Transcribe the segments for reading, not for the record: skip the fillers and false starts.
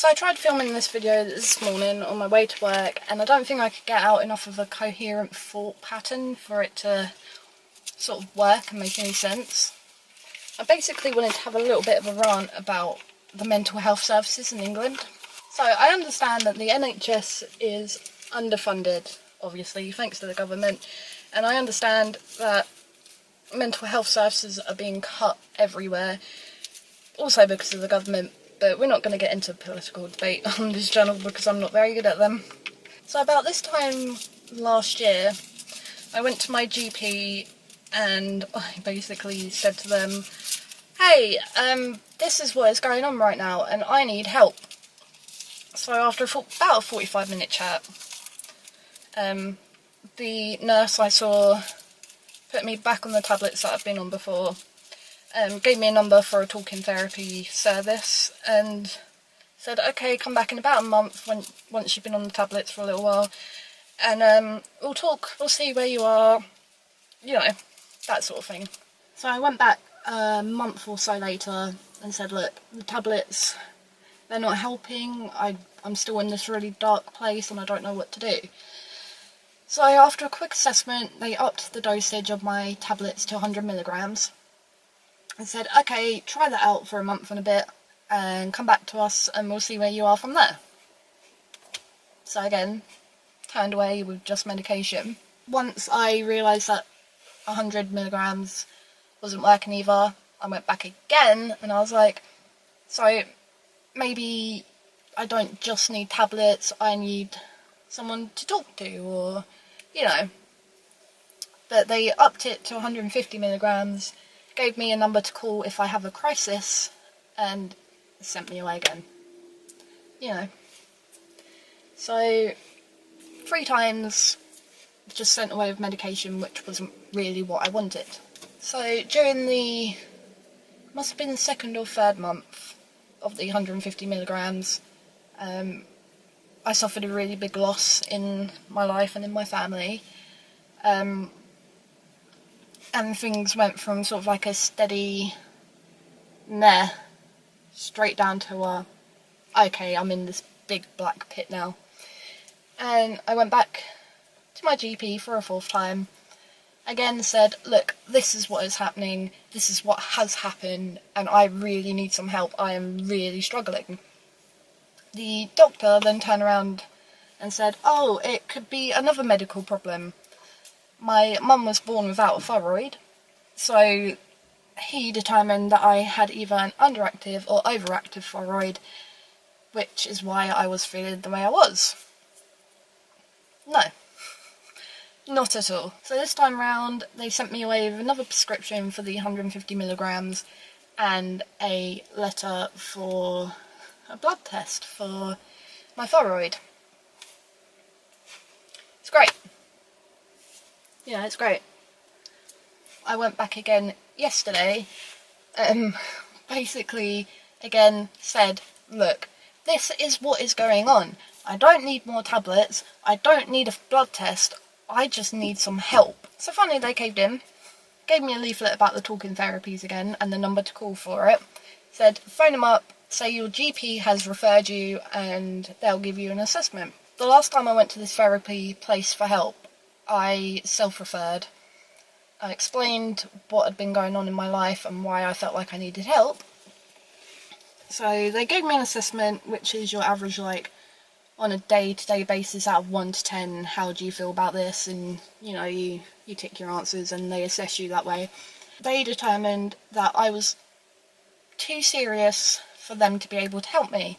So I tried filming this video this morning on my way to work, and I don't think I could get out enough of a coherent thought pattern for it to sort of work and make any sense. I basically wanted to have a little bit of a rant about the mental health services in England. So I understand that the NHS is underfunded, obviously, thanks to the government, and I understand that mental health services are being cut everywhere, also because of the government. But we're not going to get into a political debate on this channel because I'm not very good at them. So about this time last year, I went to my GP and I basically said to them, hey, this is what is going on right now and I need help. So after about a 45-minute chat, the nurse I saw put me back on the tablets that I've been on before. Gave me a number for a talking therapy service and said, okay, come back in about a month once you've been on the tablets for a little while, and we'll talk, we'll see where you are, you know, that sort of thing. So I went back a month or so later and said, look, the tablets, they're not helping, I'm still in this really dark place and I don't know what to do. So after a quick assessment, they upped the dosage of my tablets to 100 milligrams. And said, okay, try that out for a month and a bit and come back to us and we'll see where you are from there. So again, turned away with just medication. Once I realised that 100 milligrams wasn't working either, I went back again and I was like, so maybe I don't just need tablets, I need someone to talk to, or, you know. But they upped it to 150 milligrams. Gave me a number to call if I have a crisis, and sent me away again. You know. So, 3 times just sent away with medication, which wasn't really what I wanted. So, during the, must have been the 2nd or 3rd month of the 150 milligrams, I suffered a really big loss in my life and in my family. And things went from sort of like a steady meh straight down to okay, I'm in this big black pit now. And I went back to my GP for a 4th time. Again said, look, this is what is happening, this is what has happened, and I really need some help, I am really struggling. The doctor then turned around and said, oh, it could be another medical problem. My mum was born without a thyroid, so he determined that I had either an underactive or overactive thyroid, which is why I was feeling the way I was. No, not at all. So this time round, they sent me away with another prescription for the 150 milligrams and a letter for a blood test for my thyroid. It's great. Yeah, it's great. I went back again yesterday, basically again said, look, this is what is going on. I don't need more tablets, I don't need a blood test, I just need some help. So finally they caved in, gave me a leaflet about the talking therapies again and the number to call for it. Said, phone them up, say your GP has referred you and they'll give you an assessment. The last time I went to this therapy place for help, I self-referred. I explained what had been going on in my life and why I felt like I needed help. So they gave me an assessment, which is your average, like, on a day-to-day basis out of 1 to 10, how do you feel about this? And, you know, you tick your answers and they assess you that way. They determined that I was too serious for them to be able to help me.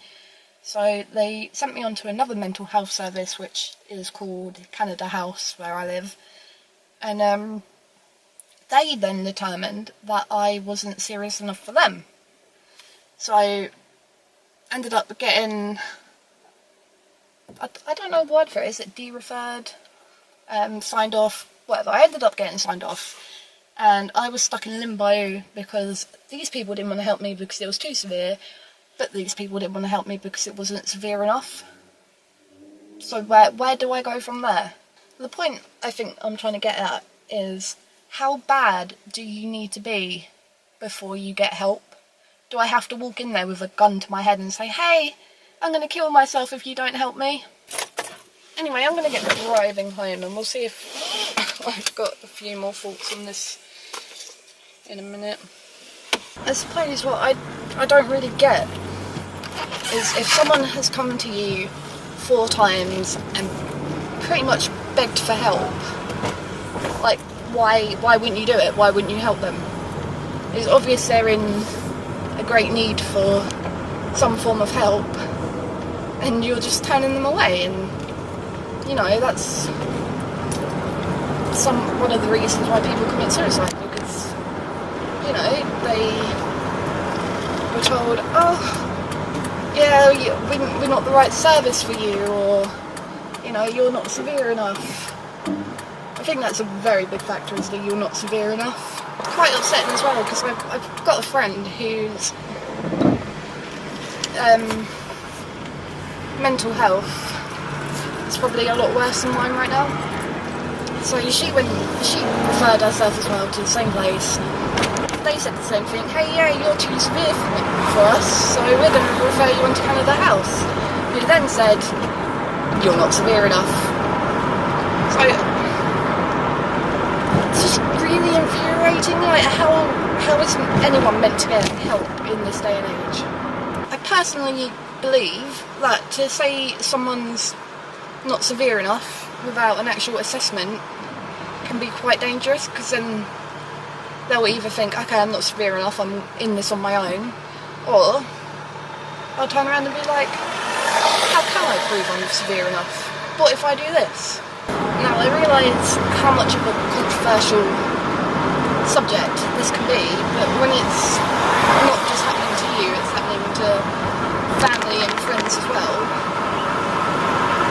So they sent me on to another mental health service, which is called Canada House, where I live. And they then determined that I wasn't serious enough for them. So I ended up getting, I don't know the word for it, is it de-referred, signed off, whatever. I ended up getting signed off. And I was stuck in limbo because these people didn't want to help me because it was too severe. But these people didn't want to help me because it wasn't severe enough. So where do I go from there? The point I think I'm trying to get at is, how bad do you need to be before you get help? Do I have to walk in there with a gun to my head and say, hey, I'm going to kill myself if you don't help me. Anyway, I'm going to get driving home and we'll see if I've got a few more thoughts on this in a minute. I suppose what I don't really get is if someone has come to you 4 times and pretty much begged for help, like why wouldn't you do it? Why wouldn't you help them? It's obvious they're in a great need for some form of help and you're just turning them away, and you know, that's one of the reasons why people commit suicide, because you know, they were told, oh yeah, we're not the right service for you, or you know, you're not severe enough. I think that's a very big factor, is that you're not severe enough. Quite upsetting as well, because I've got a friend whose mental health is probably a lot worse than mine right now. So she referred herself as well to the same place. They said the same thing. Hey, yeah, you're too severe for us, so we're going to refer you on to Canada House. Who then said, you're not severe enough. So it's just really infuriating. Like, how is anyone meant to get help in this day and age? I personally believe that to say someone's not severe enough without an actual assessment can be quite dangerous, because then they'll either think, okay, I'm not severe enough, I'm in this on my own, or I'll turn around and be like, how can I prove I'm severe enough? What if I do this? Now, I realise how much of a controversial subject this can be, but when it's not just happening to you, it's happening to family and friends as well,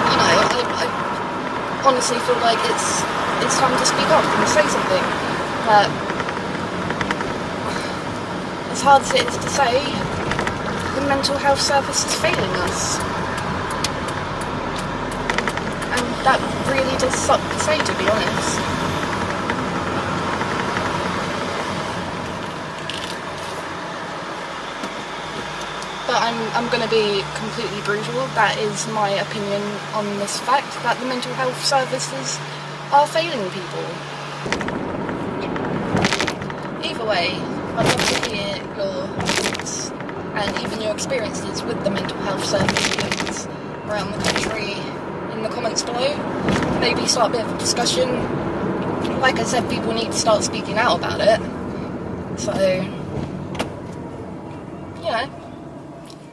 you know, I honestly feel like it's time to speak up and say something. But as hard as it is to say, the mental health service is failing us. And that really does suck to say, to be honest. But I'm going to be completely brutal. That is my opinion on this fact, that the mental health services are failing people. Either way, I'd love to hear your thoughts and even your experiences with the mental health services around the country in the comments below. Maybe start a bit of a discussion. Like I said, people need to start speaking out about it. So, you know,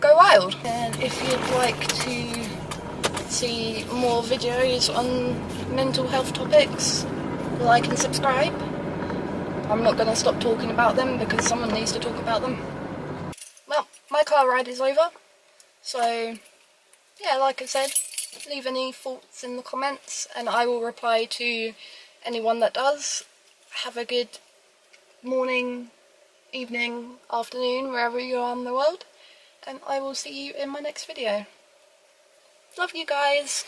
go wild. And if you'd like to see more videos on mental health topics, like and subscribe. I'm not going to stop talking about them because someone needs to talk about them. Well, my car ride is over, so yeah, like I said, leave any thoughts in the comments and I will reply to anyone that does. Have a good morning, evening, afternoon, wherever you are in the world, and I will see you in my next video. Love you guys!